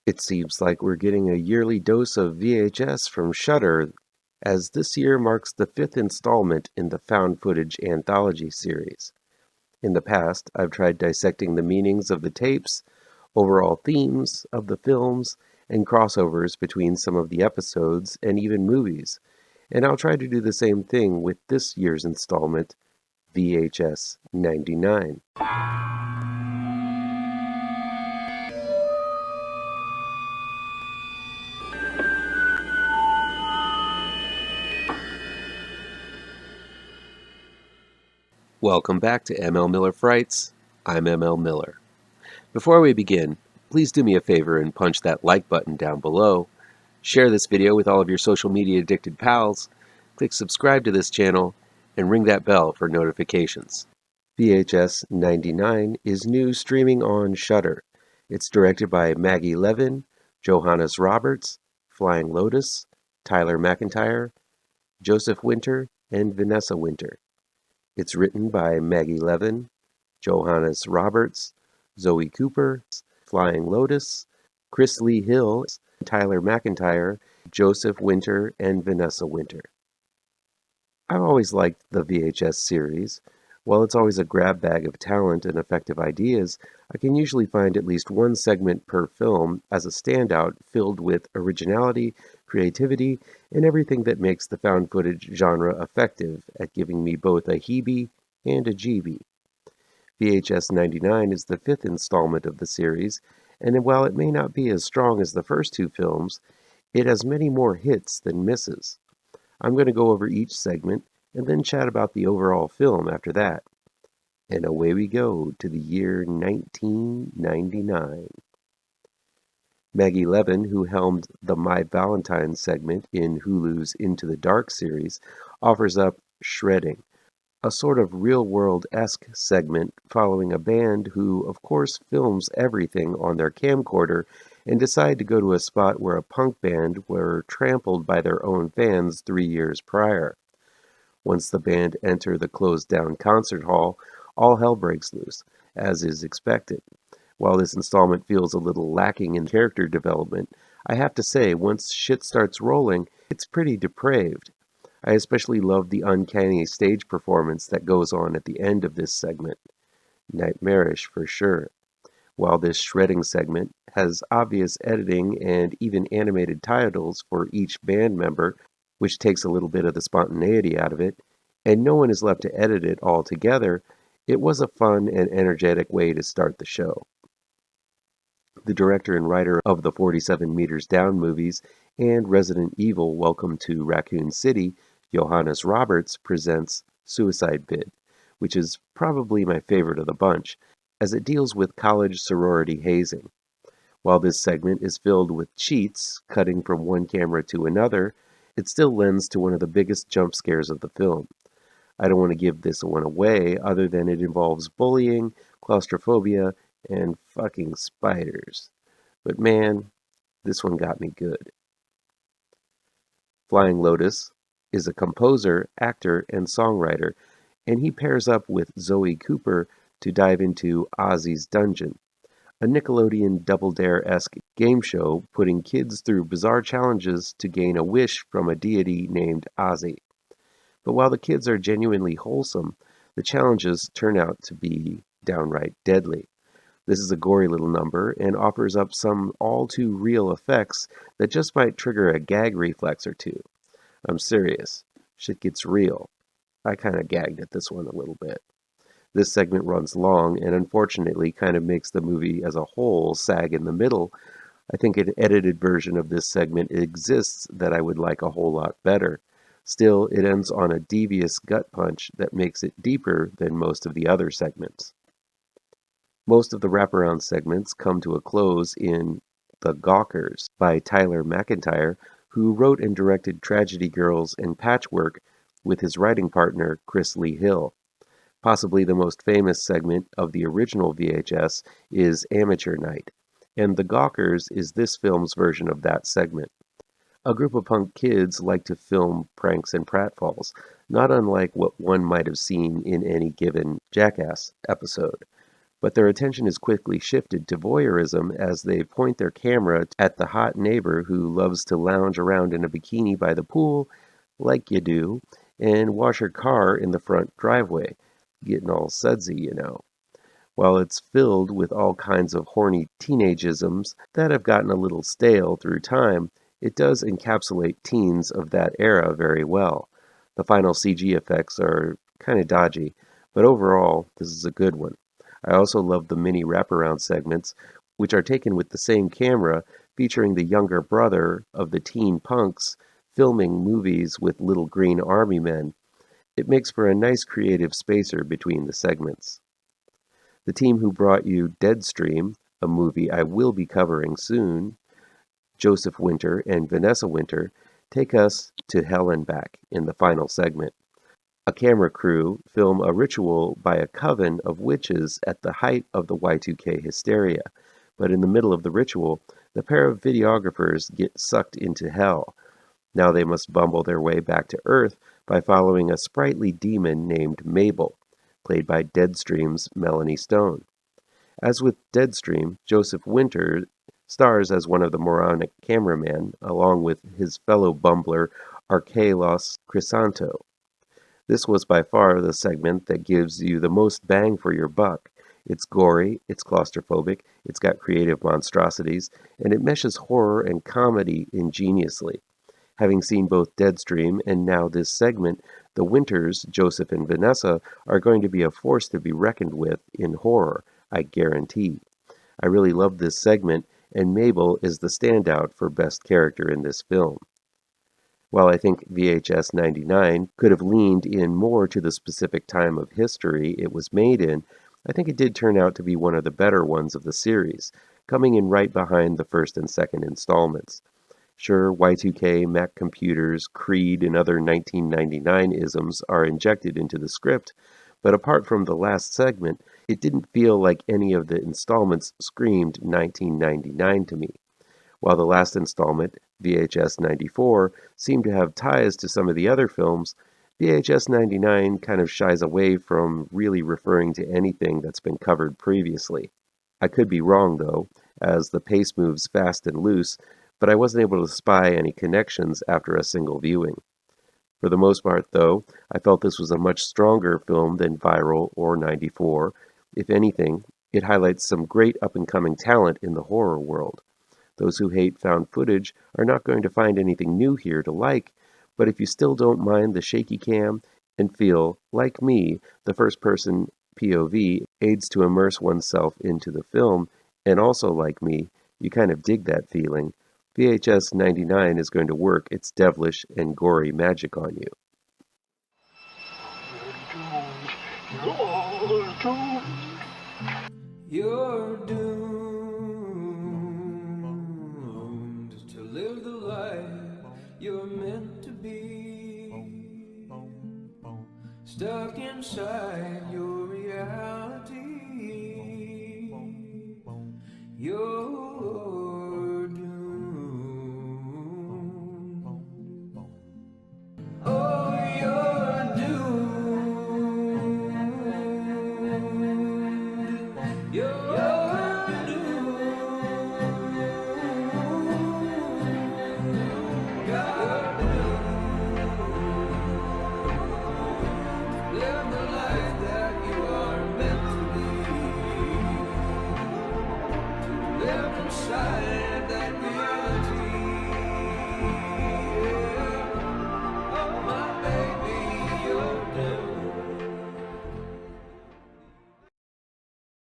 It seems like we're getting a yearly dose of VHS from Shudder, as this year marks the fifth installment in the found footage anthology series. In the past, I've tried dissecting the meanings of the tapes, overall themes of the films, and crossovers between some of the episodes and even movies, and I'll try to do the same thing with this year's installment, VHS 99. Welcome back to ML Miller Frights. I'm ML Miller. Before we begin, please do me a favor and punch that like button down below. Share this video with all of your social media addicted pals. Click subscribe to this channel and ring that bell for notifications. VHS 99 is new streaming on Shudder. It's directed by Maggie Levin, Johannes Roberts, Flying Lotus, Tyler MacIntyre, Joseph Winter, and Vanessa Winter. It's written by Maggie Levin, Johannes Roberts, Zoe Cooper, Flying Lotus, Chris Lee Hill, Tyler MacIntyre, Joseph Winter, and Vanessa Winter. I've always liked the VHS series. While it's always a grab bag of talent and effective ideas, I can usually find at least one segment per film as a standout filled with originality, creativity, and everything that makes the found footage genre effective at giving me both a heebie and a jeebie. VHS 99 is the fifth installment of the series, and while it may not be as strong as the first two films, it has many more hits than misses. I'm going to go over each segment and then chat about the overall film after that. And away we go to the year 1999. Maggie Levin, who helmed the My Valentine segment in Hulu's Into the Dark series, offers up Shredding, a sort of real-world-esque segment following a band who, of course, films everything on their camcorder and decide to go to a spot where a punk band were trampled by their own fans 3 years prior. Once the band enter the closed-down concert hall, all hell breaks loose, as is expected. While this installment feels a little lacking in character development, I have to say, once shit starts rolling, it's pretty depraved. I especially love the uncanny stage performance that goes on at the end of this segment. Nightmarish for sure. While this shredding segment has obvious editing and even animated titles for each band member, which takes a little bit of the spontaneity out of it, and no one is left to edit it all together, it was a fun and energetic way to start the show. The director and writer of the 47 Meters Down movies and Resident Evil Welcome to Raccoon City, Johannes Roberts, presents Suicide Bid, which is probably my favorite of the bunch, as it deals with college sorority hazing. While this segment is filled with cheats, cutting from one camera to another, it still lends to one of the biggest jump scares of the film. I don't want to give this one away other than it involves bullying, claustrophobia, and fucking spiders. But man, this one got me good. Flying Lotus is a composer, actor, and songwriter, and he pairs up with Zoe Cooper to dive into Ozzy's Dungeon, a Nickelodeon Double Dare-esque game show putting kids through bizarre challenges to gain a wish from a deity named Ozzy. But while the kids are genuinely wholesome, the challenges turn out to be downright deadly. This is a gory little number and offers up some all-too-real effects that just might trigger a gag reflex or two. I'm serious. Shit gets real. I kind of gagged at this one a little bit. This segment runs long and unfortunately kind of makes the movie as a whole sag in the middle. I think an edited version of this segment exists that I would like a whole lot better. Still, it ends on a devious gut punch that makes it deeper than most of the other segments. Most of the wraparound segments come to a close in The Gawkers by Tyler MacIntyre, who wrote and directed Tragedy Girls and Patchwork with his writing partner Chris Lee Hill. Possibly the most famous segment of the original VHS is Amateur Night, and The Gawkers is this film's version of that segment. A group of punk kids like to film pranks and pratfalls, not unlike what one might have seen in any given Jackass episode. But their attention is quickly shifted to voyeurism as they point their camera at the hot neighbor who loves to lounge around in a bikini by the pool, like you do, and wash her car in the front driveway, getting all sudsy, you know. While it's filled with all kinds of horny teenageisms that have gotten a little stale through time, it does encapsulate teens of that era very well. The final CG effects are kind of dodgy, but overall, this is a good one. I also love the mini wraparound segments, which are taken with the same camera, featuring the younger brother of the teen punks filming movies with little green army men. It makes for a nice creative spacer between the segments. The team who brought you Deadstream, a movie I will be covering soon, Joseph Winter and Vanessa Winter, take us to hell and back in the final segment. A camera crew film a ritual by a coven of witches at the height of the Y2K hysteria, but in the middle of the ritual, the pair of videographers get sucked into hell. Now they must bumble their way back to Earth by following a sprightly demon named Mabel, played by Deadstream's Melanie Stone. As with Deadstream, Joseph Winter stars as one of the moronic cameramen, along with his fellow bumbler Arkelos Chrysanto. This was by far the segment that gives you the most bang for your buck. It's gory, it's claustrophobic, it's got creative monstrosities, and it meshes horror and comedy ingeniously. Having seen both Deadstream and now this segment, the Winters, Joseph and Vanessa, are going to be a force to be reckoned with in horror, I guarantee. I really love this segment, and Mabel is the standout for best character in this film. While I think VHS 99 could have leaned in more to the specific time of history it was made in, I think it did turn out to be one of the better ones of the series, coming in right behind the first and second installments. Sure, Y2K, Mac computers, Creed, and other 1999 isms are injected into the script, but apart from the last segment, it didn't feel like any of the installments screamed 1999 to me. While the last installment, VHS 94, seemed to have ties to some of the other films, VHS 99 kind of shies away from really referring to anything that's been covered previously. I could be wrong, though, as the pace moves fast and loose, but I wasn't able to spy any connections after a single viewing. For the most part, though, I felt this was a much stronger film than Viral or 94. If anything, it highlights some great up-and-coming talent in the horror world. Those who hate found footage are not going to find anything new here to like, but if you still don't mind the shaky cam and feel, like me, the first-person POV aids to immerse oneself into the film, and also like me, you kind of dig that feeling, VHS 99 is going to work its devilish and gory magic on you. You're doomed to live the life you're meant to be, stuck inside your reality. You're